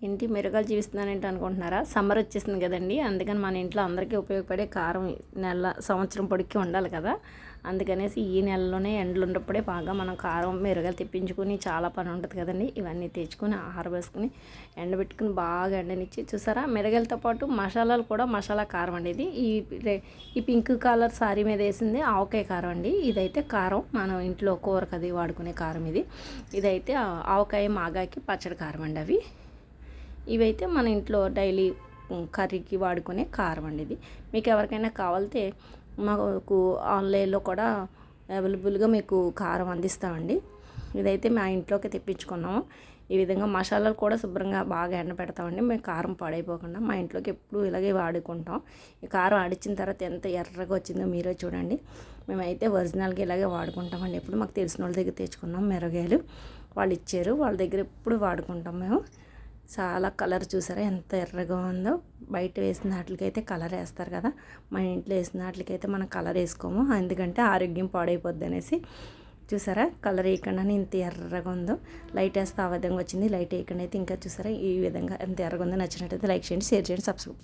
ఏంటి మిరగాయలు జీవిస్తున్నానేంటి అనుకుంటున్నారా? సమ్మర్ వచ్చేసింది కదండి. అందుకని మన ఇంట్లో అందరికీ ఉపయోగపడే కారం సంవత్సరం పొడికి ఉండాలి కదా. అందుకనేసి ఈ నెలలోనే ఎండలు ఉన్నప్పుడే బాగా మనం కారం మిరగాయలు తెప్పించుకుని చాలా పని ఉంటుంది కదండి. ఇవన్నీ తెచ్చుకొని ఆరబేసుకుని ఎండబెట్టుకుని బాగా ఎండనిచ్చి చూసారా, మిరగాయలతో పాటు మసాలాలు కూడా మసాలా కారం అండి. ఇది ఈ పింక్ కలర్ సారీ మీద వేసింది ఆవకాయ కారం అండి. ఇదైతే కారం మనం ఇంట్లో కూరకు అది వాడుకునే కారం ఇది. ఇదైతే ఆవకాయ మాగాకి పచ్చడి కారం అండి. ఇవైతే మన ఇంట్లో డైలీ కర్రీకి వాడుకునే కారం అండి. ఇది మీకు ఎవరికైనా కావాలితే మాకు ఆన్లైన్లో కూడా అవైలబుల్గా మీకు కారం అందిస్తామండి. ఇదైతే మా ఇంట్లోకి తెప్పించుకున్నాము. ఈ విధంగా మసాలాలు కూడా శుభ్రంగా బాగా ఎండ పెడతామండి. మేము కారం పాడైపోకుండా మా ఇంట్లోకి ఎప్పుడు ఇలాగే వాడుకుంటాం. ఈ కారం ఆడిచ్చిన తర్వాత ఎంత ఎర్రగా వచ్చిందో మీరే చూడండి. మేమైతే ఒరిజినల్గా ఇలాగే వాడుకుంటామండి. ఎప్పుడు మాకు తెలిసిన వాళ్ళ దగ్గర తెచ్చుకున్నాం మిరగాయలు, వాళ్ళు ఇచ్చారు. వాళ్ళ దగ్గర ఎప్పుడు వాడుకుంటాం మేము. చాలా కలర్ చూసారా ఎంత ఎర్రగా ఉందో. బయట వేసిన వాటికైతే కలర్ వేస్తారు కదా, మన ఇంట్లో వేసిన వాటికైతే మనం కలర్ వేసుకోము, ఎందుకంటే ఆరోగ్యం పాడైపోద్ది అనేసి. చూసారా కలర్ వేయకుండానే ఇంత ఎర్రగా ఉందో. లైట్ వేస్తే ఆ విధంగా వచ్చింది. లైట్ వేయకుండా అయితే ఇంకా చూసారా ఈ విధంగా ఎంత ఎర్రగా ఉందో. నచ్చినట్టయితే లైక్ చేయండి, షేర్ చేయండి, సబ్స్క్రైబ్ చేయండి.